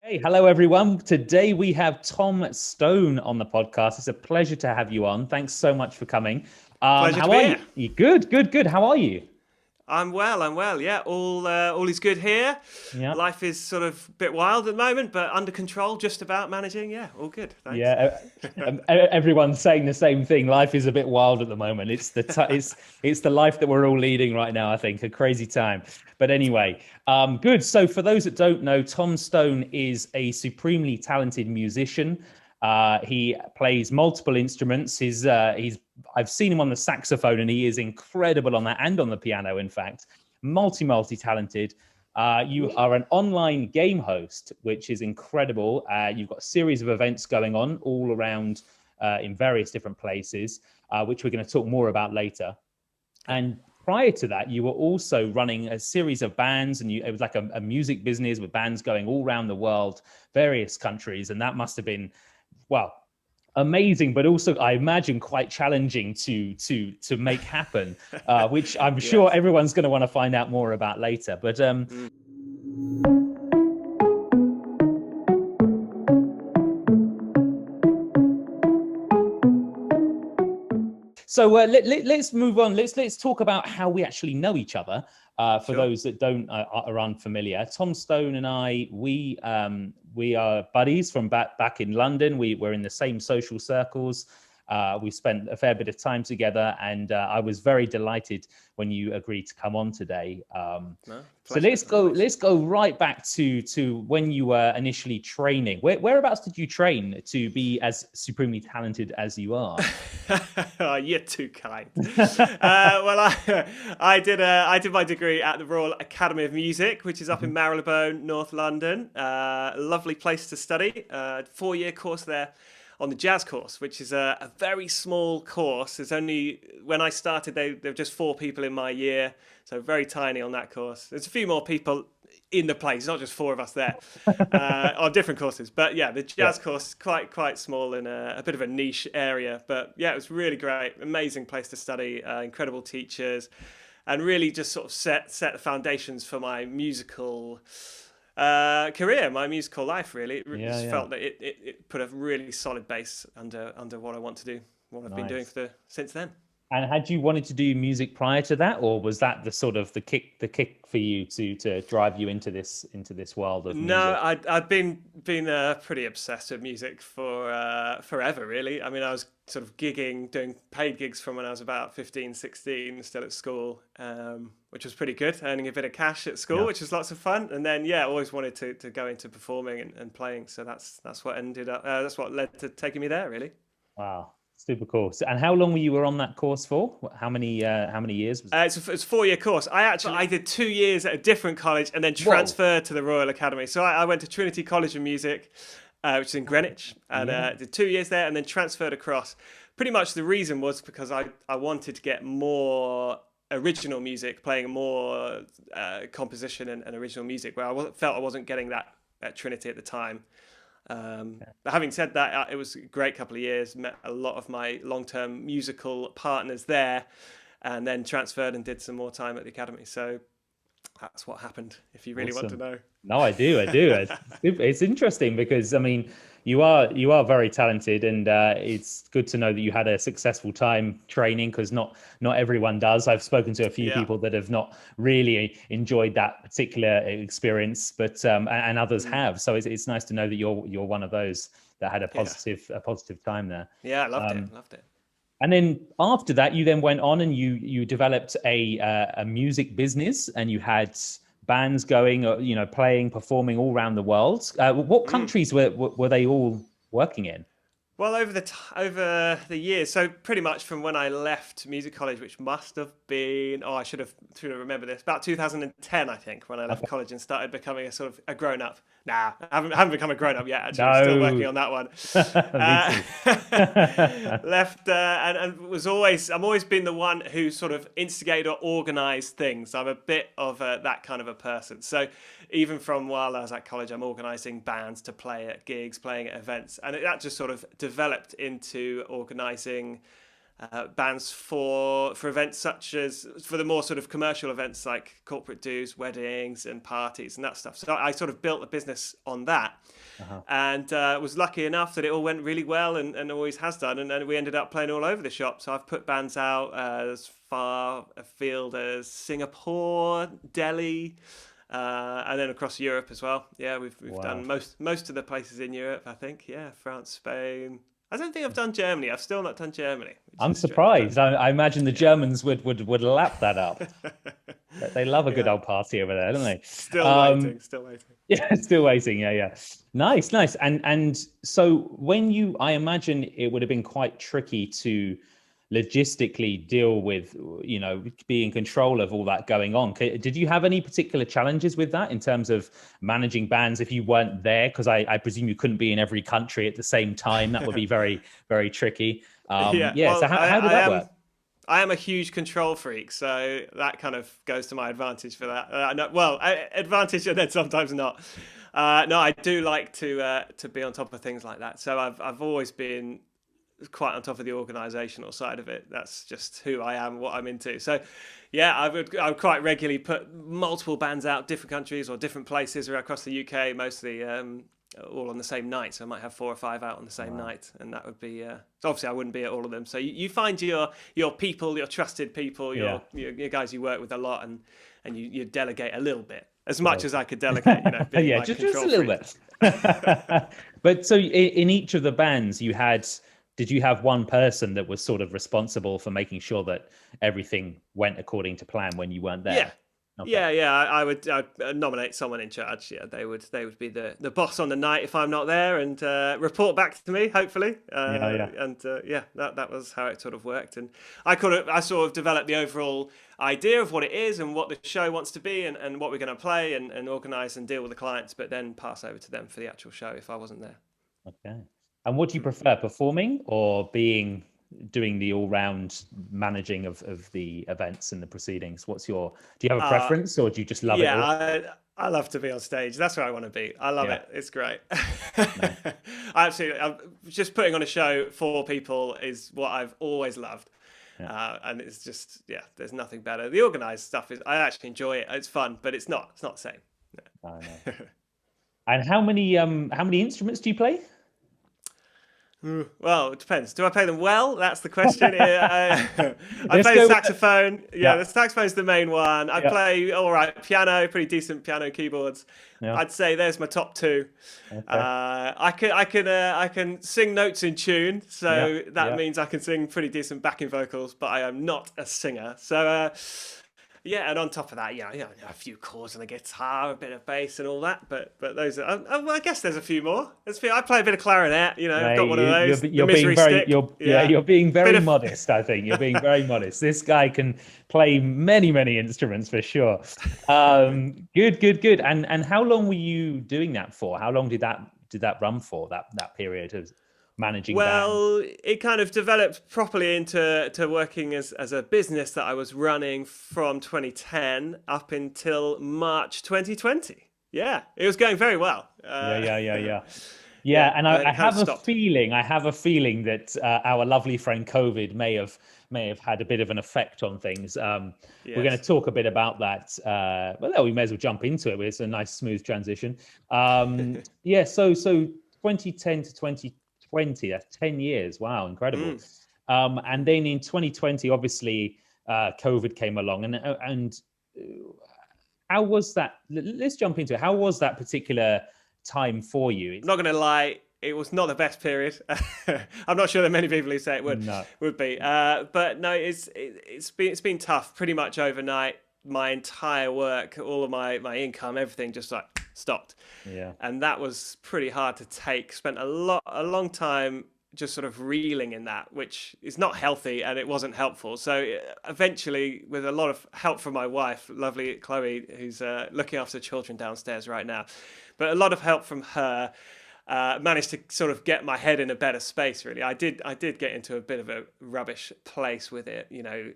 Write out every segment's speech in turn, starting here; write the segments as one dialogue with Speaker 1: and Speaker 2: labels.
Speaker 1: Hey, hello everyone. Today we have Tom Stone on the podcast. It's a pleasure to have you on. Thanks so much for coming.
Speaker 2: Pleasure to
Speaker 1: How
Speaker 2: be
Speaker 1: are
Speaker 2: here.
Speaker 1: you? You good? Good, good. How are you?
Speaker 2: I'm well. I'm well. Yeah, all is good here.
Speaker 1: Yeah.
Speaker 2: Life is sort of a bit wild at the moment, but under control. Just about managing. Yeah, all good. Thanks.
Speaker 1: Yeah, everyone's saying the same thing. Life is a bit wild at the moment. It's the life that we're all leading right now. I think a crazy time. But anyway, good. So for those that don't know, Tom Stone is a supremely talented musician. He plays multiple instruments. He's I've seen him on the saxophone, and he is incredible on that and on the piano. In fact, multi talented. You are an online game host, which is incredible. You've got a series of events going on all around in various different places, which we're going to talk more about later.
Speaker 2: Yeah.
Speaker 1: And prior to that, you were also running a series of bands, and it was like a music business with bands going all around the world, various countries, and that must have been, well, amazing, but also I imagine quite challenging to make happen, which I'm sure
Speaker 2: Yes.
Speaker 1: everyone's going to want to find out more about later. But
Speaker 2: Mm.
Speaker 1: let's move on. Let's talk about how we actually know each other. For
Speaker 2: Sure.
Speaker 1: those that don't are unfamiliar, Tom Stone and I, we are buddies from back in London. We're in the same social circles. We spent a fair bit of time together, and I was very delighted when you agreed to come on today.
Speaker 2: No,
Speaker 1: So
Speaker 2: pleasure. Always.
Speaker 1: let's go right back to when you were initially training. Whereabouts did you train to be as supremely talented as you are?
Speaker 2: Oh, you're too kind. Well, I did my degree at the Royal Academy of Music, which is up in Marylebone, North London. A lovely place to study. 4-year course there on the jazz course, which is a very small course. There's only when I started, there were just 4 people in my year, so very tiny on that course. There's a few more people in the place, not just 4 of us there, on different courses. But yeah, the
Speaker 1: Yeah.
Speaker 2: jazz course is quite small in a bit of a niche area. But yeah, it was really great, amazing place to study, incredible teachers, and really just sort of set the foundations for my musical career, my musical life. Really, it
Speaker 1: Yeah,
Speaker 2: just
Speaker 1: yeah.
Speaker 2: felt that it put a really solid base under what I want to do, what I've been doing
Speaker 1: Nice.
Speaker 2: for since then.
Speaker 1: And had you wanted to do music prior to that, or was that the sort of the kick for you to drive you into this world of
Speaker 2: No,
Speaker 1: music?
Speaker 2: I'd been pretty obsessed with music for forever, really. I mean, I was sort of gigging, doing paid gigs from when I was about 15, 16, still at school, which was pretty good, earning a bit of cash at school,
Speaker 1: Yeah.
Speaker 2: which was lots of fun. And then, yeah, I always wanted to go into performing and playing. So that's what ended up, that's what led to taking me there, really.
Speaker 1: Wow. Super cool. So, and how long were you were on that course for? How many years was it?
Speaker 2: It's a 4-year course. I did 2 years at a different college and then
Speaker 1: Whoa.
Speaker 2: transferred to the Royal Academy. So I went to Trinity College of Music, which is in Greenwich, and
Speaker 1: Yeah.
Speaker 2: did 2 years there and then transferred across. Pretty much the reason was because I wanted to get more original music, playing more composition and original music, where felt I wasn't getting that at Trinity at the time. But having said that, it was a great couple of years. Met a lot of my long-term musical partners there, and then transferred and did some more time at the academy. So that's what happened. If you really want to
Speaker 1: Awesome.
Speaker 2: know.
Speaker 1: No, I do. I do. It's interesting because I mean, you are very talented, and it's good to know that you had a successful time training because not everyone does. I've spoken to a few
Speaker 2: Yeah.
Speaker 1: people that have not really enjoyed that particular experience, but and others
Speaker 2: Mm.
Speaker 1: have. So it's nice to know that you're one of those that had
Speaker 2: Yeah.
Speaker 1: a positive time there.
Speaker 2: Yeah. I loved it.
Speaker 1: Um,
Speaker 2: Loved it.
Speaker 1: And then after that, you then went on and you developed a music business, and you had bands going, playing, performing all around the world. What
Speaker 2: Mm.
Speaker 1: countries were they all working in?
Speaker 2: Well, over the years, so pretty much from when I left music college, which must have been, I should have remembered this, about 2010, I think, when I left
Speaker 1: Okay.
Speaker 2: college and started becoming a sort of a grown up. Nah, I haven't become a grown up yet. Actually, still
Speaker 1: No,
Speaker 2: working on that one.
Speaker 1: me
Speaker 2: Uh,
Speaker 1: too.
Speaker 2: left and I'm always been the one who sort of instigated or organised things. I'm a bit of that kind of a person. So even from while I was at college, I'm organising bands to play at gigs, playing at events, and that just sort of developed into organising bands for events such as for the more sort of commercial events like corporate dues, weddings, and parties and that stuff. So I sort of built a business on that,
Speaker 1: Uh-huh.
Speaker 2: and was lucky enough that it all went really well, and always has done. And we ended up playing all over the shop. So I've put bands out as far afield as Singapore, Delhi. And then across Europe as well. Yeah, we've
Speaker 1: Wow.
Speaker 2: done most of the places in Europe, I think. Yeah, France, Spain. I don't think I've done Germany. I've still not done Germany, which
Speaker 1: I'm
Speaker 2: is strange. But
Speaker 1: surprised. I imagine the Germans would lap that up. They love a good
Speaker 2: yeah,
Speaker 1: old party over there, don't they?
Speaker 2: still
Speaker 1: Um,
Speaker 2: waiting, still waiting.
Speaker 1: yeah, still waiting. Yeah, yeah. Nice, nice. And so when I imagine it would have been quite tricky to logistically deal with, be in control of all that going on. Did you have any particular challenges with that in terms of managing bands if you weren't there? Because I presume you couldn't be in every country at the same time. That would be very, very tricky.
Speaker 2: Yeah,
Speaker 1: Yeah. So
Speaker 2: well,
Speaker 1: how did that work?
Speaker 2: I am a huge control freak, so that kind of goes to my advantage for that. No, well, advantage and then sometimes not. No, I do like to be on top of things like that. So I've always been quite on top of the organisational side of it. That's just who I am, what I'm into. So, yeah, I would quite regularly put multiple bands out, different countries or different places across the UK, mostly all on the same night. So I might have 4 or 5 out on the same
Speaker 1: Wow.
Speaker 2: night, and that would be obviously I wouldn't be at all of them. So you find your people, your trusted people,
Speaker 1: Yeah.
Speaker 2: your guys you work with a lot, and you delegate a little bit. As much as I could delegate, being
Speaker 1: Yeah,
Speaker 2: my
Speaker 1: just
Speaker 2: control
Speaker 1: a little
Speaker 2: freak.
Speaker 1: bit. But so in each of the bands, did you have one person that was sort of responsible for making sure that everything went according to plan when you weren't
Speaker 2: Yeah,
Speaker 1: there? Okay.
Speaker 2: yeah. I'd nominate someone in charge. Yeah, they would be the boss on the night if I'm not there, and report back to me hopefully.
Speaker 1: Yeah, yeah.
Speaker 2: And yeah, that was how it sort of worked. And I sort of developed the overall idea of what it is and what the show wants to be, and what we're going to play, and organise and deal with the clients, but then pass over to them for the actual show if I wasn't there.
Speaker 1: Okay. And what do you prefer, performing or doing the all-round managing of the events and the proceedings? Do you have a
Speaker 2: Uh,
Speaker 1: preference, or do you just love it
Speaker 2: Yeah,
Speaker 1: all?
Speaker 2: I love to be on stage. That's where I want to be. I love
Speaker 1: Yeah.
Speaker 2: it. It's great.
Speaker 1: Nice.
Speaker 2: I'm just putting on a show for people is what I've always loved.
Speaker 1: Yeah.
Speaker 2: And it's just, yeah, there's nothing better. The organized stuff I actually enjoy it. It's fun, but it's not the same.
Speaker 1: I know. And how many instruments do you play?
Speaker 2: Well, it depends. Do I play them well? That's the question. I
Speaker 1: Let's
Speaker 2: play the
Speaker 1: go with
Speaker 2: saxophone. Yeah,
Speaker 1: Yeah.
Speaker 2: the saxophone's the main one. I
Speaker 1: Yeah.
Speaker 2: play all right piano, pretty decent piano keyboards.
Speaker 1: Yeah.
Speaker 2: I'd say there's my top two.
Speaker 1: Okay.
Speaker 2: I can sing notes in tune, so
Speaker 1: Yeah.
Speaker 2: that
Speaker 1: Yeah.
Speaker 2: means I can sing pretty decent backing vocals. But I am not a singer. So yeah, and on top of that, a few chords on the guitar, a bit of bass, and all that. But those are, well, I guess there's a few more. I play a bit of clarinet. I've got
Speaker 1: Hey,
Speaker 2: one of those.
Speaker 1: you're
Speaker 2: The
Speaker 1: being
Speaker 2: misery stick.
Speaker 1: you're being
Speaker 2: Bit
Speaker 1: very
Speaker 2: of
Speaker 1: modest. I think you're being very modest. This guy can play many, many instruments for sure. Good, good, good. And how long were you doing that for? How long did that run for? That period of managing bands?
Speaker 2: Well, it kind of developed properly into working as a business that I was running from 2010 up until March 2020. Yeah, it was going very well.
Speaker 1: Yeah. Yeah,
Speaker 2: Yeah,
Speaker 1: and
Speaker 2: and then
Speaker 1: I
Speaker 2: it kind of
Speaker 1: have a
Speaker 2: stopped.
Speaker 1: feeling. I have a feeling that our lovely friend COVID may have had a bit of an effect on things. We're going to
Speaker 2: Yes.
Speaker 1: talk a bit about that. Well, we may as well jump into it. It's a nice, smooth transition. Yeah. So 2010 to 2020. That's 10 years. Wow, incredible.
Speaker 2: Mm.
Speaker 1: And then in 2020, obviously, COVID came along, and how was that? Let's jump into it. How was that particular time for you?
Speaker 2: I'm not going to lie, it was not the best period. I'm not sure that many people who say it
Speaker 1: No.
Speaker 2: would be. But no, it's been tough. Pretty much overnight, my entire work, all of my income, everything just like stopped.
Speaker 1: Yeah.
Speaker 2: And that was pretty hard to take. Spent a long time just sort of reeling in that, which is not healthy, and it wasn't helpful. So eventually, with a lot of help from my wife, lovely Chloe, who's looking after the children downstairs right now, but a lot of help from her, managed to sort of get my head in a better space. Really, I did get into a bit of a rubbish place with it. You know,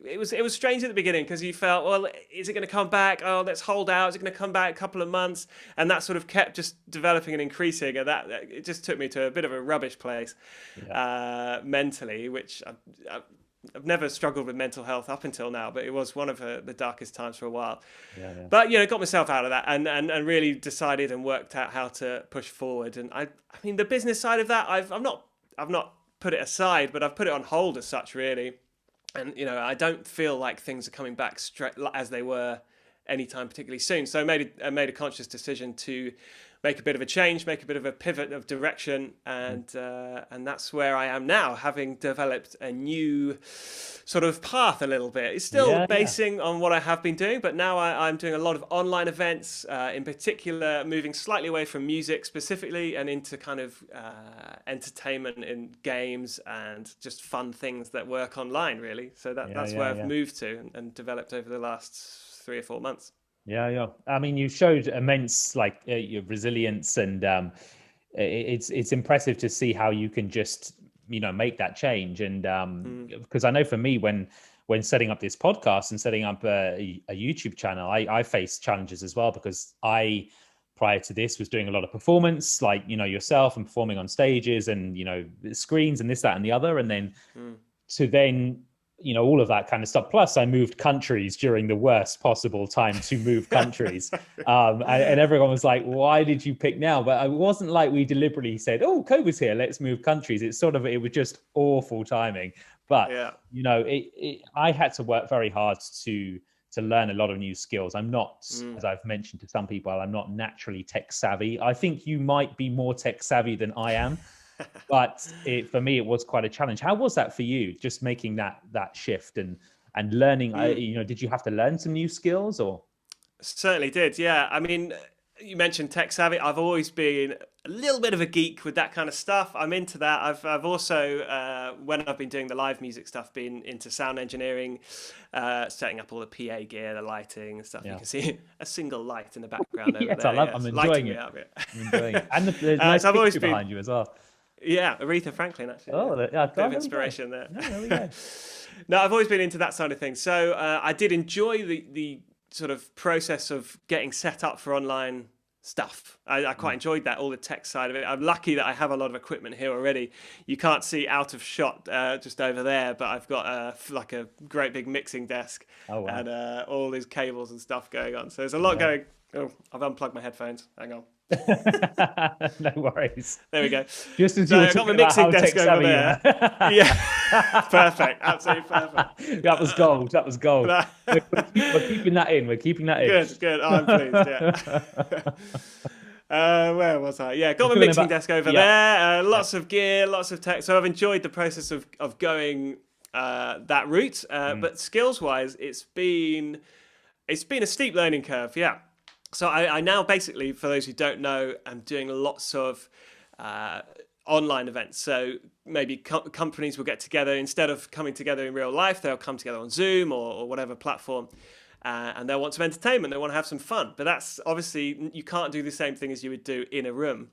Speaker 2: it was strange at the beginning because you felt, well, is it going to come back? Oh, let's hold out. Is it going to come back a couple of months? And that sort of kept just developing and increasing. And that it just took me to a bit of a rubbish place mentally, which I've never struggled with mental health up until now, but it was one of the darkest times for a while. But you know, got myself out of that and really decided and worked out how to push forward. And I mean, the business side of that, I've not put it aside, but I've put it on hold as such, really. And you know, I don't feel like things are coming back straight as they were anytime particularly soon. So I made a conscious decision to make a bit of a change, make a bit of a pivot of direction, and that's where I am now, having developed a new sort of path a little bit. It's still basing on what I have been doing, but now I'm doing a lot of online events, in particular, moving slightly away from music specifically and into kind of entertainment in games and just fun things that work online, really. So that's where I've moved to and developed over the last 3 or 4 months.
Speaker 1: Yeah. I mean, you showed immense your resilience, and it's impressive to see how you can just make that change. And because I know for me, when setting up this podcast and setting up a YouTube channel, I faced challenges as well, because I prior to this was doing a lot of performance, like yourself, and performing on stages and screens and this, that, and the other, and then to then all of that kind of stuff. Plus, I moved countries during the worst possible time to move countries. And everyone was like, why did you pick now? But it wasn't like we deliberately said, oh, COVID's here, let's move countries. It was just awful timing. But, I had to work very hard to learn a lot of new skills. I'm not, as I've mentioned to some people, I'm not naturally tech savvy. I think you might be more tech savvy than I am. But for me, it was quite a challenge. How was that for you, just making that shift and learning? Did you have to learn some new skills, or?
Speaker 2: Certainly did, yeah. I mean, you mentioned tech savvy. I've always been a little bit of a geek with that kind of stuff. I'm into that. I've also, when I've been doing the live music stuff, been into sound engineering, setting up all the PA gear, the lighting and stuff. You can see a single light in the background over there.
Speaker 1: I'm enjoying it. I'm enjoying it. And there's nice
Speaker 2: so I've always
Speaker 1: been behind you as well.
Speaker 2: Yeah, Aretha Franklin, actually.
Speaker 1: Oh,
Speaker 2: bit of inspiration there.
Speaker 1: There we go.
Speaker 2: No, I've always been into that side of things. So I did enjoy the sort of process of getting set up for online stuff. I quite enjoyed that, all the tech side of it. I'm lucky that I have a lot of equipment here already. You can't see out of shot just over there, but I've got a great big mixing desk and all these cables and stuff going on. So there's a lot going. Oh, I've unplugged my headphones. Hang on.
Speaker 1: No worries.
Speaker 2: There we go.
Speaker 1: Just as you were talking about how tech savvy you are.
Speaker 2: Yeah, perfect. Absolutely perfect.
Speaker 1: That was gold. We're keeping that in. We're keeping that in.
Speaker 2: Good. Oh, I'm pleased. Yeah. Where was I? Yeah, got my mixing desk over there. Lots of gear, lots of tech. So I've enjoyed the process of going that route. But skills-wise, it's been a steep learning curve. Yeah. So I now basically, for those who don't know, I'm doing lots of online events. So maybe companies will get together, instead of coming together in real life, they'll come together on Zoom or whatever platform, and they'll want some entertainment. They want to have some fun. But that's obviously, you can't do the same thing as you would do in a room.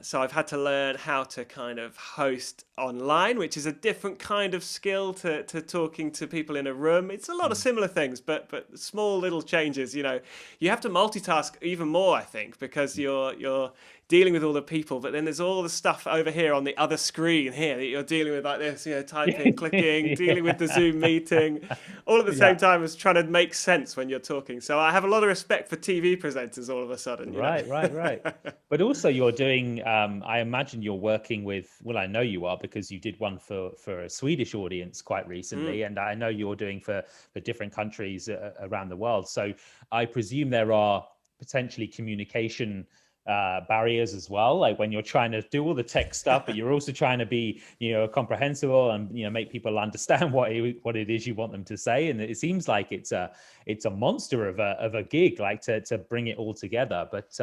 Speaker 2: So I've had to learn how to kind of host online, which is a different kind of skill to talking to people in a room. It's a lot of similar things, but small little changes. You have to multitask even more, I think, because you're dealing with all the people, but then there's all the stuff over here on the other screen here that you're dealing with, like this, typing, clicking, dealing with the Zoom meeting, all at the same time as trying to make sense when you're talking. So I have a lot of respect for TV presenters all of a sudden.
Speaker 1: Right. But also you're doing, I imagine you're working with, well, I know you are, because you did one for a Swedish audience quite recently, and I know you're doing for different countries around the world. So I presume there are potentially communication barriers as well, like when you're trying to do all the tech stuff, but you're also trying to be comprehensible and make people understand what it is you want them to say. And it seems like it's a monster of a gig, like to bring it all together. But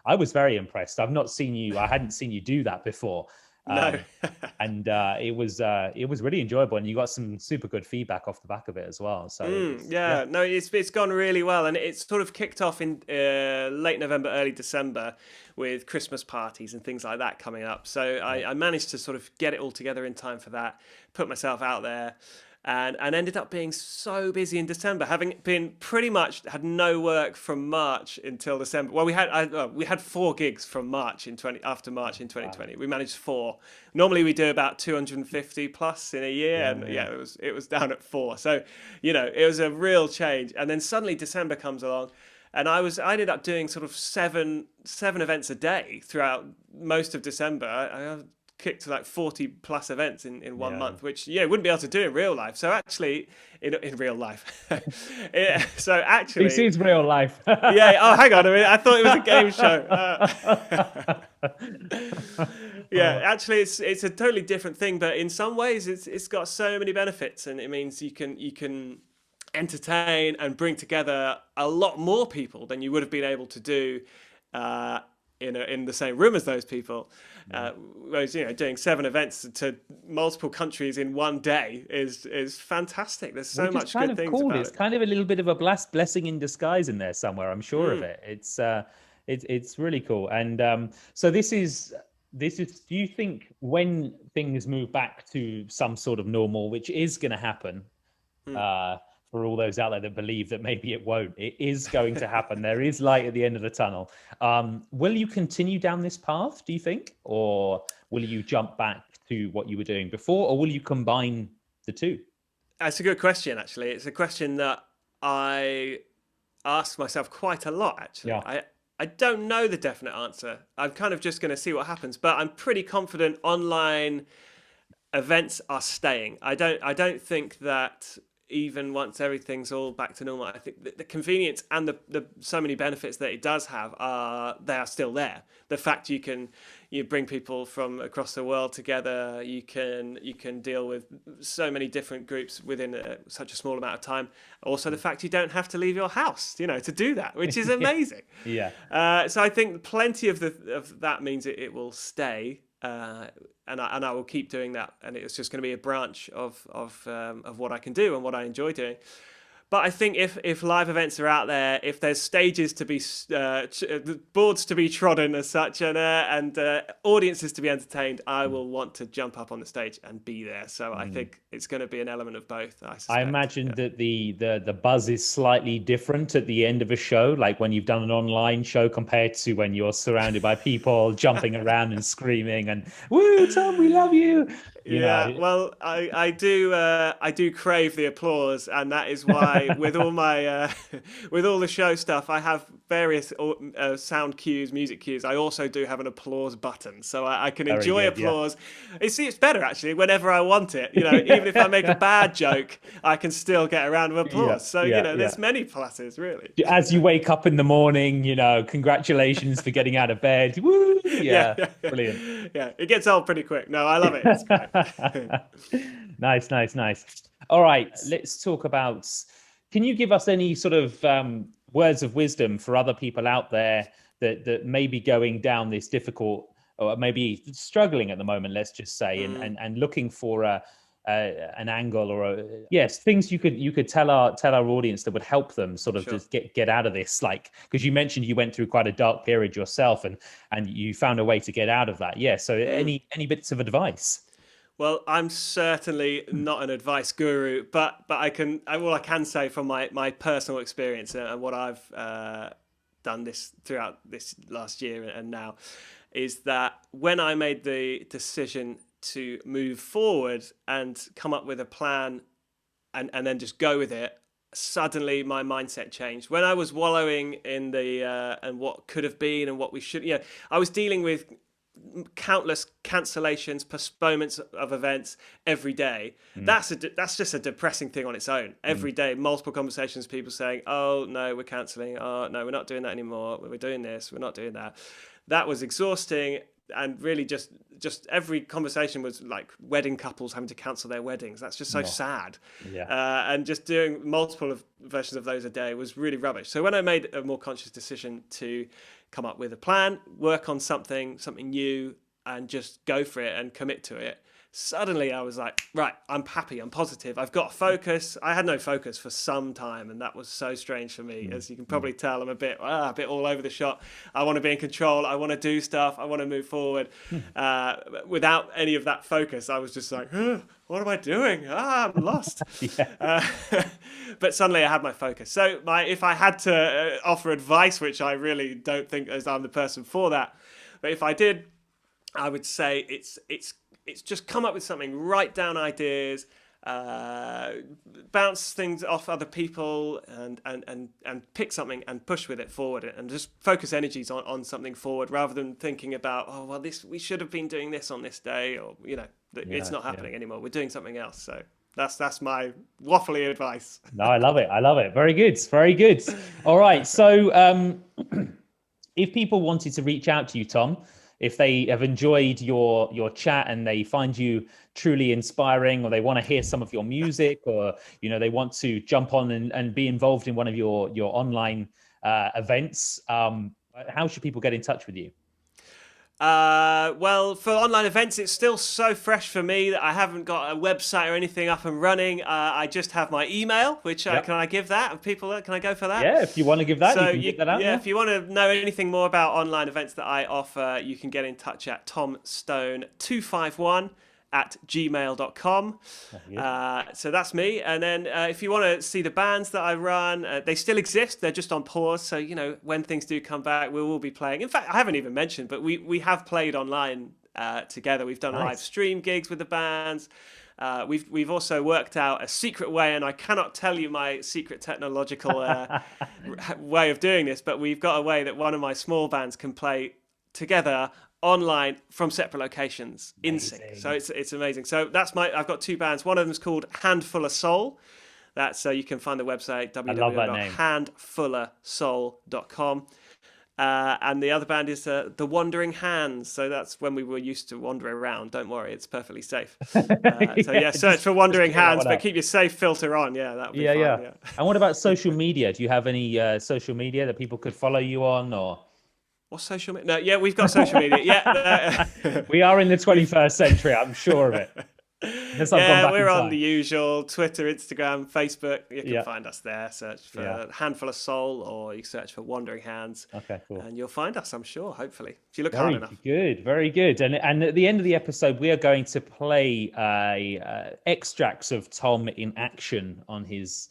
Speaker 1: I was very impressed. I hadn't seen you do that before.
Speaker 2: No.
Speaker 1: And it was really enjoyable, and you got some super good feedback off the back of it as well. So it was, yeah.
Speaker 2: Yeah, no, it's gone really well, and it's sort of kicked off in late November, early December, with Christmas parties and things like that coming up. So I managed to sort of get it all together in time for that, put myself out there, and ended up being so busy in December, having been pretty much had no work from March until December. Well, we had 4 gigs from March after March in 2020. We managed 4. Normally we do about 250 plus in a year, and it was down at 4. So, it was a real change. And then suddenly December comes along, and I ended up doing sort of seven events a day throughout most of December. I kicked to like 40 plus events in 1 month, which wouldn't be able to do in real life. So actually, in real life, so actually,
Speaker 1: this is real life.
Speaker 2: Yeah. Oh, hang on a minute. I thought it was a game show. Yeah, actually, it's a totally different thing, but in some ways, it's got so many benefits, and it means you can entertain and bring together a lot more people than you would have been able to do in the same room as those people. Whereas doing 7 events to multiple countries in one day is fantastic. There's so much good things about it.
Speaker 1: It's kind of a little bit of a blessing in disguise in there somewhere. I'm sure of it. It's really cool. And so this is. Do you think when things move back to some sort of normal, which is going to happen, for all those out there that believe that maybe it won't, it is going to happen. There is light at the end of the tunnel. Will you continue down this path, do you think? Or will you jump back to what you were doing before? Or will you combine the two?
Speaker 2: That's a good question, actually. It's a question that I ask myself quite a lot, actually.
Speaker 1: Yeah.
Speaker 2: I don't know the definite answer. I'm kind of just going to see what happens, but I'm pretty confident online events are staying. I don't think that even once everything's all back to normal, I think the convenience and the so many benefits that it does have they are still there. The fact you bring people from across the world together, you can deal with so many different groups within such a small amount of time. Also, the fact you don't have to leave your house, to do that, which is amazing.
Speaker 1: Yeah.
Speaker 2: So I think plenty of that means it will stay. And I will keep doing that, and it's just going to be a branch of what I can do and what I enjoy doing. But I think if live events are out there, if there's stages to be boards to be trodden as such, and audiences to be entertained, I will want to jump up on the stage and be there. So I think it's going to be an element of both. I
Speaker 1: imagine that the buzz is slightly different at the end of a show, like when you've done an online show compared to when you're surrounded by people jumping around and screaming and "Woo, Tom, we love you." You know.
Speaker 2: Well, I do crave the applause, and that is why with all my with all the show stuff, I have various sound cues, music cues. I also do have an applause button, so I can enjoy applause. Yeah. It's better actually whenever I want it. Even if I make a bad joke, I can still get a round of applause. So there's many pluses really.
Speaker 1: As you wake up in the morning, congratulations for getting out of bed. Woo! Yeah. Brilliant.
Speaker 2: Yeah, it gets old pretty quick. No, I love it. It's great.
Speaker 1: Nice. All right, let's talk about. Can you give us any sort of words of wisdom for other people out there that may be going down this difficult or maybe struggling at the moment, let's just say, and looking for an angle or things you could tell our audience that would help them sort of just get out of this, like, because you mentioned you went through quite a dark period yourself and you found a way to get out of that. So any bits of advice?
Speaker 2: Well, I'm certainly not an advice guru, but I can say from my personal experience and what I've done throughout this last year and now is that when I made the decision to move forward and come up with a plan and then just go with it, suddenly my mindset changed. When I was wallowing in the and what could have been and what we should, I was dealing with countless cancellations, postponements of events every day. That's just a depressing thing on its own. Every day, multiple conversations, people saying, "Oh no, we're cancelling. Oh no, we're not doing that anymore. We're doing this. We're not doing that." That was exhausting, and really just every conversation was like wedding couples having to cancel their weddings. That's just so sad. And just doing multiple versions of those a day was really rubbish. So when I made a more conscious decision to come up with a plan, work on something new, and just go for it and commit to it, suddenly I was like, right, I'm happy, I'm positive, I've got focus. I had no focus for some time, and that was so strange for me. As you can probably tell, I'm a bit all over the shop. I want to be in control, I want to do stuff, I want to move forward. Without any of that focus, I was just like, what am I doing? I'm lost. But suddenly I had my focus. So if I had to offer advice, which I really don't think as I'm the person for that, but if I did, I would say it's just come up with something, write down ideas, bounce things off other people, and pick something and push with it forward, and just focus energies on something forward, rather than thinking about, oh well, we should have been doing this on this day, or it's not happening anymore. We're doing something else. So that's my waffly advice.
Speaker 1: No, I love it. Very good. Very good. All right. So if people wanted to reach out to you, Tom, if they have enjoyed your chat and they find you truly inspiring, or they want to hear some of your music, or they want to jump on and be involved in one of your online events, how should people get in touch with you?
Speaker 2: Well, for online events, it's still so fresh for me that I haven't got a website or anything up and running. I just have my email, which can I give that? People, can I go for that?
Speaker 1: Yeah, if you want to give that, you can get that out.
Speaker 2: Yeah, if you want to know anything more about online events that I offer, you can get in touch at tomstone251@gmail.com. So that's me. And then if you want to see the bands that I run, they still exist. They're just on pause. So, when things do come back, we will be playing. In fact, I haven't even mentioned, but we have played online together. We've done live stream gigs with the bands. We've also worked out a secret way, and I cannot tell you my secret technological way of doing this, but we've got a way that one of my small bands can play together online from separate locations in sync. So it's amazing. So I've got two bands. One of them is called Handful of Soul. That's you can find the website www.handfulofsoul.com. And the other band is The Wandering Hands. So that's when we were used to wander around. Don't worry, it's perfectly safe. Search for Wandering Hands, but keep your safe filter on. Yeah, that would be fine. Yeah.
Speaker 1: And what about social media? Do you have any social media that people could follow you on, or?
Speaker 2: What's social media? No, yeah, we've got social media. Yeah,
Speaker 1: we are in the 21st century. I'm sure of it.
Speaker 2: We're on the usual Twitter, Instagram, Facebook. You can find us there. Search for Handful of Soul, or you search for Wandering Hands.
Speaker 1: Okay, cool.
Speaker 2: And you'll find us, I'm sure, hopefully, if you look hard enough.
Speaker 1: Very good. And at the end of the episode, we are going to play extracts of Tom in action on his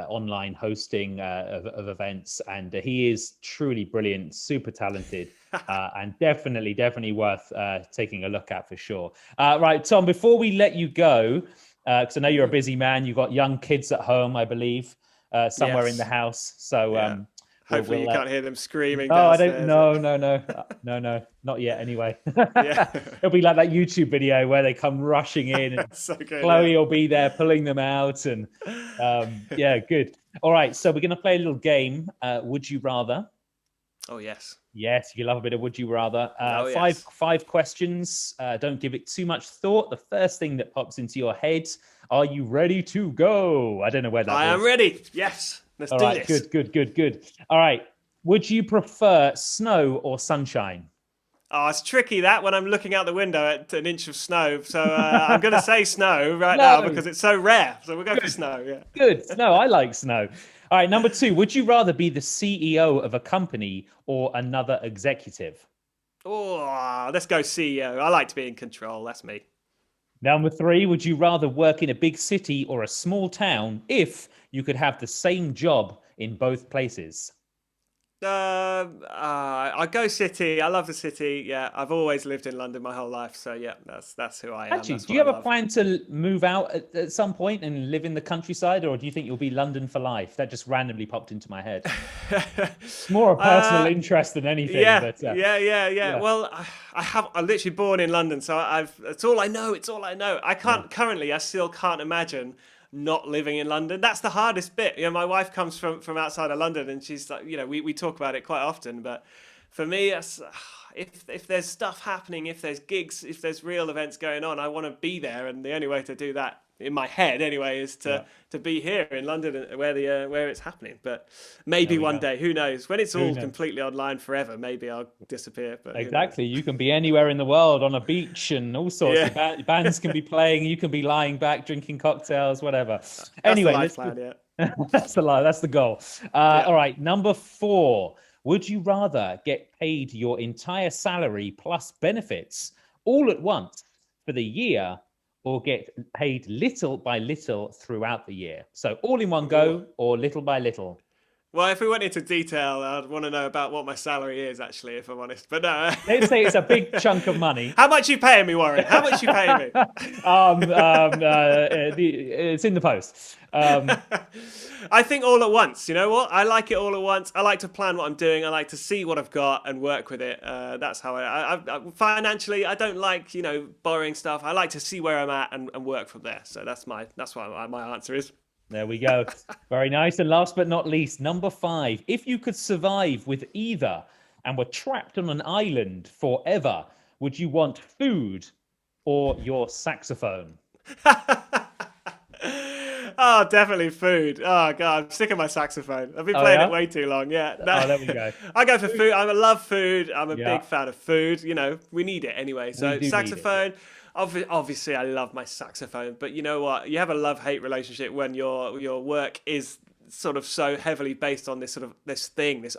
Speaker 1: online hosting of events, and he is truly brilliant, super talented, and definitely worth taking a look at for sure. Right, Tom, before we let you go, because I know you're a busy man, you've got young kids at home, I believe, somewhere in the house, so
Speaker 2: hopefully you can't hear them screaming.
Speaker 1: Oh, I don't. No, not yet. Anyway, it'll be like that YouTube video where they come rushing in, and
Speaker 2: so good,
Speaker 1: Chloe will be there pulling them out, and good. All right, so we're gonna play a little game. Would you rather?
Speaker 2: Oh yes.
Speaker 1: Yes, you love a bit of would you rather.
Speaker 2: Yes.
Speaker 1: Five questions. Don't give it too much thought. The first thing that pops into your head. Are you ready to go? I don't know where that.
Speaker 2: I am ready. Yes. Let's do this.
Speaker 1: Good. All right. Would you prefer snow or sunshine?
Speaker 2: Oh, it's tricky that when I'm looking out the window at an inch of snow. So I'm going to say snow now because it's so rare. So we'll go for snow. Yeah.
Speaker 1: Good. No, I like snow. All right. Number 2. Would you rather be the CEO of a company or another executive?
Speaker 2: Oh, let's go CEO. I like to be in control. That's me.
Speaker 1: Number 3. Would you rather work in a big city or a small town if you could have the same job in both places?
Speaker 2: I go city. I love the city. Yeah, I've always lived in London my whole life. So yeah, that's who I am.
Speaker 1: Actually, do you have a plan to move out at some point and live in the countryside, or do you think you'll be London for life? That just randomly popped into my head. It's more a personal interest than anything.
Speaker 2: Yeah. Well, I'm literally born in London, so it's all I know. It's all I know. I still can't imagine not living in London. That's the hardest bit. My wife comes from outside of London, and she's like, we talk about it quite often, but for me, if there's stuff happening, if there's gigs, if there's real events going on, I want to be there, and the only way to do that, in my head anyway, is to be here in London where it's happening. But maybe one day, who knows? When it's all completely online forever, maybe I'll disappear. But
Speaker 1: exactly, you can be anywhere in the world on a beach and all sorts of bands can be playing. You can be lying back drinking cocktails, whatever. Anyway,
Speaker 2: that's the life plan,
Speaker 1: that's the goal. All right, number 4. Would you rather get paid your entire salary plus benefits all at once for the year, or get paid little by little throughout the year? So all in one go, or little by little?
Speaker 2: Well, if we went into detail, I'd want to know about what my salary is, actually, if I'm honest. But no.
Speaker 1: Let's say it's a big chunk of money.
Speaker 2: How much you paying me, Warren? How much you paying me?
Speaker 1: It's in the post.
Speaker 2: I think all at once. You know what? I like it all at once. I like to plan what I'm doing. I like to see what I've got and work with it. That's how I financially, I don't like, borrowing stuff. I like to see where I'm at and work from there. So that's what my answer is.
Speaker 1: There we go. Very nice. And last but not least, number 5. If you could survive with either and were trapped on an island forever, would you want food or your saxophone?
Speaker 2: Oh, definitely food. Oh, God, I'm sick of my saxophone. I've been playing it way too long. Yeah.
Speaker 1: No. There we go.
Speaker 2: I go for food. I love food. I'm a big fan of food. We need it anyway. So saxophone. Obviously, I love my saxophone, but you know what? You have a love-hate relationship when your work is sort of so heavily based on this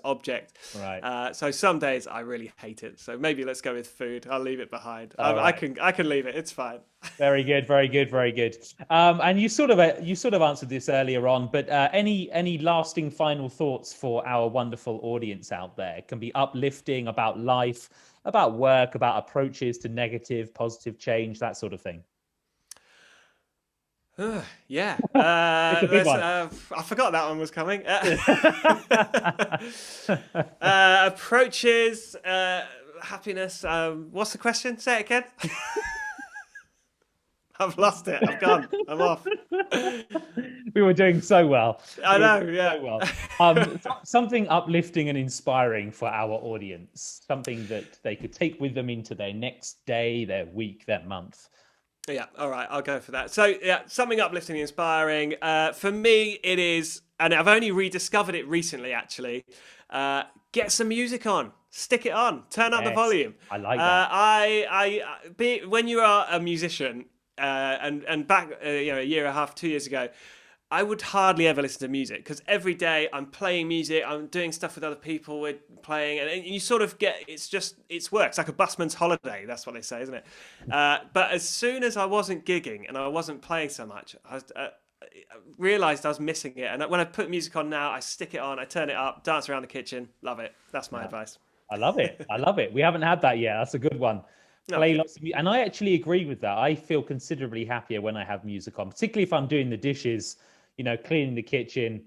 Speaker 2: object.
Speaker 1: Right.
Speaker 2: So some days I really hate it. So maybe let's go with food. I'll leave it behind. I can leave it. It's fine.
Speaker 1: Very good. Very good. Very good. And you sort of answered this earlier on, but any lasting final thoughts for our wonderful audience out there? It can be uplifting, about life, about work, about approaches to negative, positive change, that sort of thing.
Speaker 2: Yeah. I forgot that one was coming. Approaches, happiness. What's the question? Say it again. I've lost it. I've gone. I'm off.
Speaker 1: We were doing so well.
Speaker 2: I know, yeah.
Speaker 1: So well. Something uplifting and inspiring for our audience. Something that they could take with them into their next day, their week, their month.
Speaker 2: Yeah, all right, I'll go for that. So, yeah, something uplifting and inspiring. For me, it is, and I've only rediscovered it recently, actually, get some music on. Stick it on. Turn up the volume.
Speaker 1: I like that.
Speaker 2: When you are a musician, and back, a year and a half, 2 years ago, I would hardly ever listen to music because every day I'm playing music, I'm doing stuff with other people, we're playing, and you sort of get, it's work. It's like a busman's holiday, that's what they say, isn't it? But as soon as I wasn't gigging and I wasn't playing so much, I realised I was missing it. And when I put music on now, I stick it on, I turn it up, dance around the kitchen, love it. That's my advice.
Speaker 1: I love it. I love it. We haven't had that yet. That's a good one. Play lots of music. And I actually agree with that. I feel considerably happier when I have music on, particularly if I'm doing the dishes, cleaning the kitchen.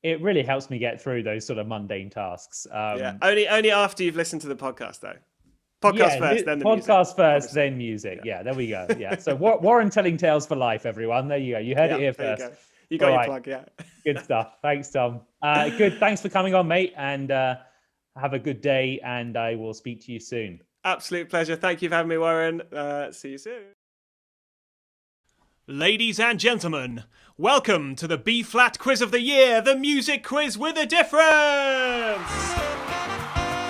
Speaker 1: It really helps me get through those sort of mundane tasks.
Speaker 2: Only after you've listened to the podcast, though. Podcast first, then the music.
Speaker 1: Podcast first, then music. Yeah, there we go. Yeah. So Warren telling tales for life, everyone. There you go. You heard it here first.
Speaker 2: You got your plug, yeah.
Speaker 1: Good stuff. Thanks, Tom. Good. Thanks for coming on, mate. And have a good day. And I will speak to you soon.
Speaker 2: Absolute pleasure. Thank you for having me, Warren. See you soon. Ladies and gentlemen, welcome to the B-flat quiz of the year, the music quiz with a difference.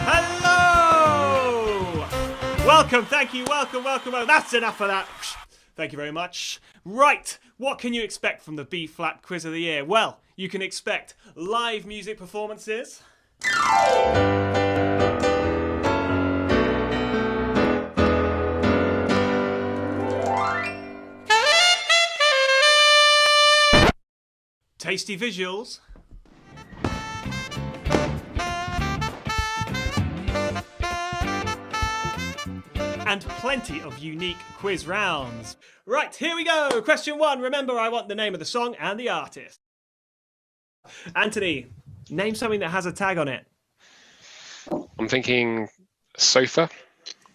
Speaker 2: Hello. Welcome. Thank you. Welcome. That's enough of that. Thank you very much. Right. What can you expect from the B-flat quiz of the year? Well, you can expect live music performances. Tasty visuals. And plenty of unique quiz rounds. Right, here we go. Question 1. Remember, I want the name of the song and the artist. Anthony, name something that has a tag on it.
Speaker 3: I'm thinking sofa.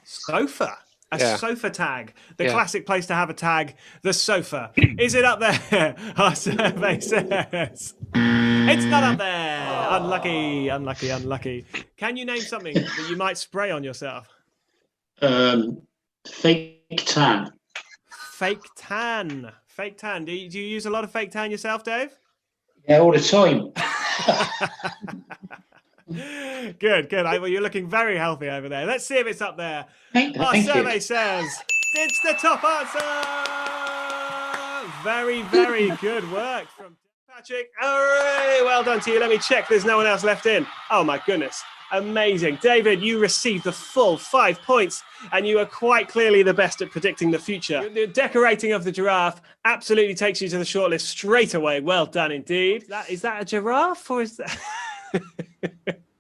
Speaker 2: Sofa? Sofa tag. The classic place to have a tag, the sofa. Is it up there? Our survey says it's not up there. Unlucky. Can you name something that you might spray on yourself?
Speaker 4: Fake tan.
Speaker 2: Fake tan. Fake tan. Do you use a lot of fake tan yourself, Dave?
Speaker 4: Yeah, all the time.
Speaker 2: Good. Well, you're looking very healthy over there. Let's see if it's up there. Our
Speaker 4: Thank
Speaker 2: survey
Speaker 4: you.
Speaker 2: says it's the top answer. Very, very good work from Patrick. Hooray! Well done to you. Let me check. There's no one else left in. Oh my goodness. Amazing. David, you received the full 5 points, and you are quite clearly the best at predicting the future. The decorating of the giraffe absolutely takes you to the shortlist straight away. Well done indeed. Is that a giraffe, or is that...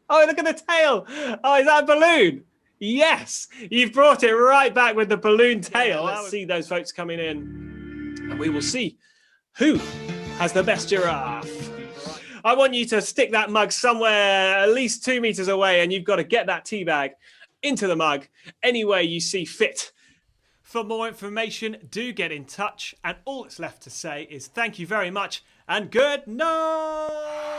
Speaker 2: Oh, look at the tail. Oh, is that a balloon? Yes, you've brought it right back with the balloon tail. Let's see those votes coming in, and we will see who has the best giraffe. I want you to stick that mug somewhere at least 2 meters away, and you've got to get that tea bag into the mug any way you see fit. For more information, do get in touch, and all that's left to say is thank you very much and good night.